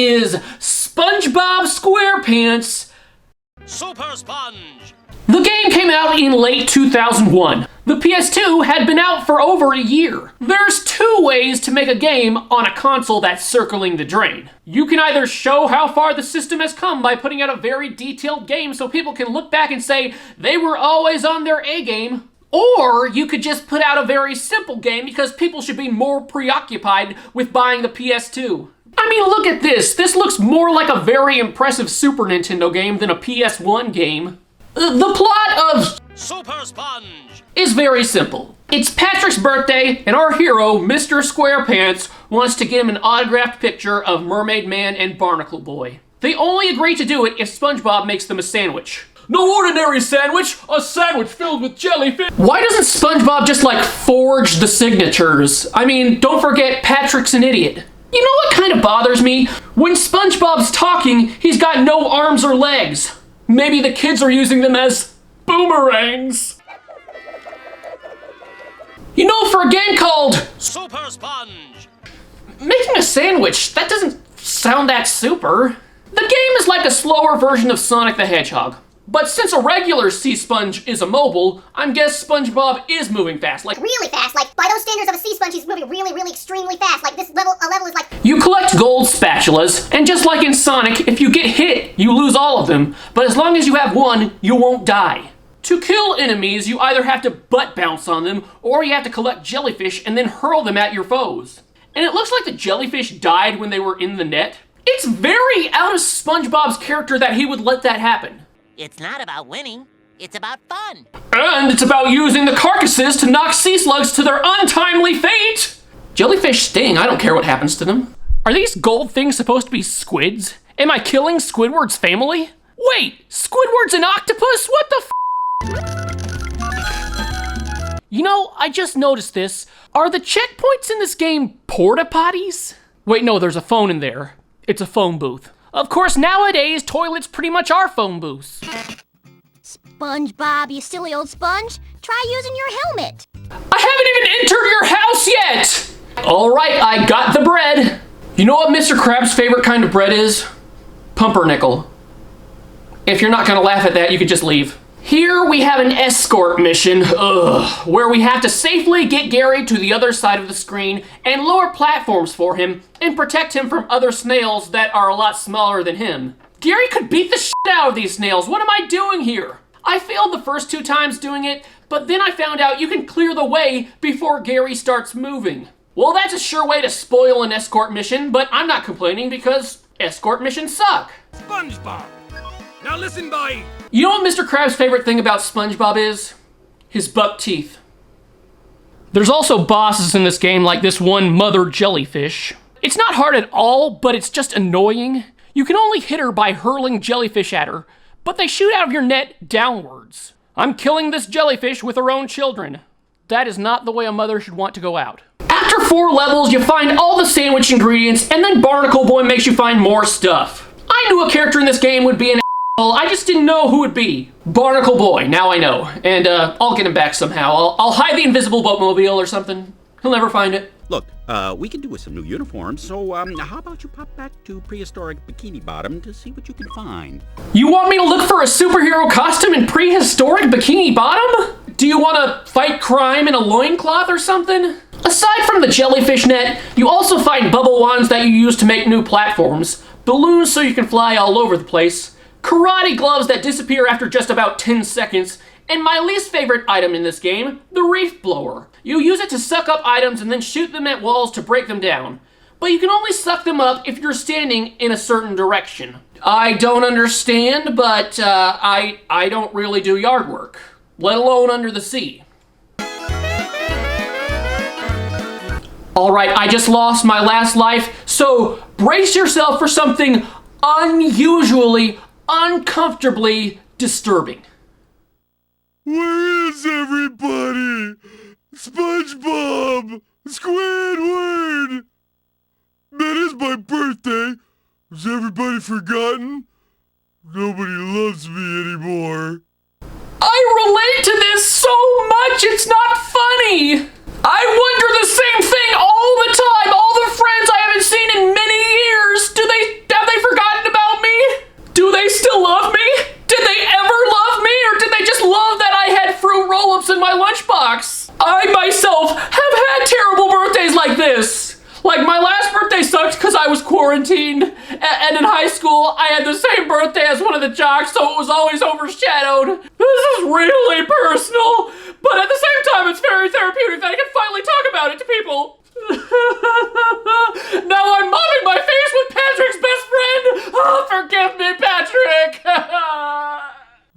is Spongebob Squarepants Supersponge. The game came out in late 2001. The PS2 had been out for over a year. There's two ways to make a game on a console that's circling the drain. You can either show how far the system has come by putting out a very detailed game so people can look back and say they were always on their A game, or you could just put out a very simple game because people should be more preoccupied with buying the PS2. I mean, look at this. This looks more like a very impressive Super Nintendo game than a PS1 game. The plot of Supersponge is very simple. It's Patrick's birthday, and our hero, Mr. Squarepants, wants to get him an autographed picture of Mermaid Man and Barnacle Boy. They only agree to do it if SpongeBob makes them a sandwich. No ordinary sandwich, a sandwich filled with jellyfish. Why doesn't SpongeBob just, forge the signatures? I mean, don't forget Patrick's an idiot. You know what kind of bothers me? When SpongeBob's talking, he's got no arms or legs. Maybe the kids are using them as boomerangs. You know, for a game called Supersponge, making a sandwich, that doesn't sound that super. The game is like a slower version of Sonic the Hedgehog. But since a regular sea sponge is immobile, I'm guess SpongeBob is moving fast. Really fast. By those standards of a sea sponge, he's moving really extremely fast. This level is You collect gold spatulas, and just like in Sonic, if you get hit, you lose all of them. But as long as you have one, you won't die. To kill enemies, you either have to butt bounce on them, or you have to collect jellyfish and then hurl them at your foes. And it looks like the jellyfish died when they were in the net. It's very out of SpongeBob's character that he would let that happen. It's not about winning, it's about fun. And it's about using the carcasses to knock sea slugs to their untimely fate! Jellyfish sting, I don't care what happens to them. Are these gold things supposed to be squids? Am I killing Squidward's family? Wait, Squidward's an octopus? What the f? You know, I just noticed this. Are the checkpoints in this game porta potties? Wait, no, there's a phone in there. It's a phone booth. Of course, nowadays, toilets pretty much are phone booths. SpongeBob, you silly old sponge. Try using your helmet. I haven't even entered your house yet! Alright, I got the bread. You know what Mr. Krabs' favorite kind of bread is? Pumpernickel. If you're not gonna laugh at that, you could just leave. Here we have an escort mission, where we have to safely get Gary to the other side of the screen and lower platforms for him and protect him from other snails that are a lot smaller than him. Gary could beat the shit out of these snails. What am I doing here? I failed the first 2 times doing it, but then I found out you can clear the way before Gary starts moving. Well, that's a sure way to spoil an escort mission, but I'm not complaining because escort missions suck. SpongeBob. Now listen, boy. You know what Mr. Krabs' favorite thing about SpongeBob is? His buck teeth. There's also bosses in this game like this one mother jellyfish. It's not hard at all, but it's just annoying. You can only hit her by hurling jellyfish at her, but they shoot out of your net downwards. I'm killing this jellyfish with her own children. That is not the way a mother should want to go out. After 4 levels, you find all the sandwich ingredients, and then Barnacle Boy makes you find more stuff. I knew a character in this game would be an I just didn't know who it would be. Barnacle Boy, now I know. And I'll get him back somehow. I'll hide the invisible boatmobile or something. He'll never find it. Look, we can do with some new uniforms, so how about you pop back to prehistoric Bikini Bottom to see what you can find? You want me to look for a superhero costume in prehistoric Bikini Bottom? Do you want to fight crime in a loincloth or something? Aside from the jellyfish net, you also find bubble wands that you use to make new platforms, balloons so you can fly all over the place, karate gloves that disappear after just about 10 seconds, and my least favorite item in this game, the reef blower. You use it to suck up items and then shoot them at walls to break them down. But you can only suck them up if you're standing in a certain direction. I don't understand, but I don't really do yard work, let alone under the sea. Alright, I just lost my last life, so brace yourself for something unusually, uncomfortably disturbing. Where is everybody? SpongeBob! Squidward! That is my birthday. Has everybody forgotten? Nobody loves me anymore. I relate to this so much, it's not funny! I wonder the same thing all the time! All the friends I haven't seen in many years! Do they have myself have had terrible birthdays like this. Like, my last birthday sucked because I was quarantined, and in high school, I had the same birthday as one of the jocks, so it was always overshadowed. This is really personal, but at the same time, it's very therapeutic that I can finally talk about it to people. Now I'm mopping my face with Patrick's best friend. Oh, forgive me, Patrick.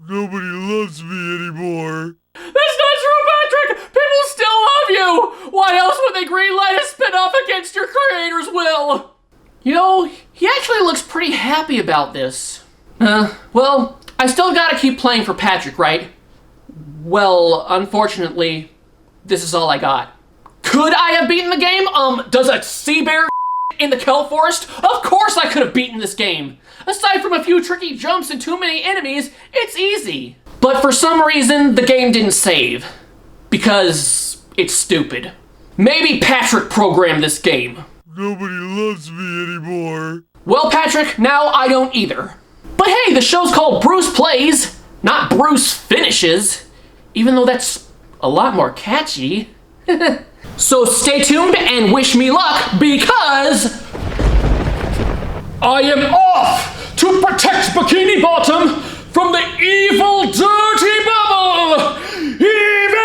Nobody loves me anymore. That's not true, Patrick! People still love you! Why else would they greenlight a spin-off against your creator's will? You know, he actually looks pretty happy about this. Well, I still gotta keep playing for Patrick, right? Well, unfortunately, this is all I got. Could I have beaten the game? Does a sea bear in the kelp forest? Of course I could have beaten this game. Aside from a few tricky jumps and too many enemies, it's easy. But for some reason, the game didn't save. Because it's stupid. Maybe Patrick programmed this game. Nobody loves me anymore. Well, Patrick, now I don't either. But hey, the show's called Bruce Plays, not Bruce Finishes. Even though that's a lot more catchy. So stay tuned and wish me luck, because I am off to protect Bikini Bottom from the evil dirty bubble! Evil!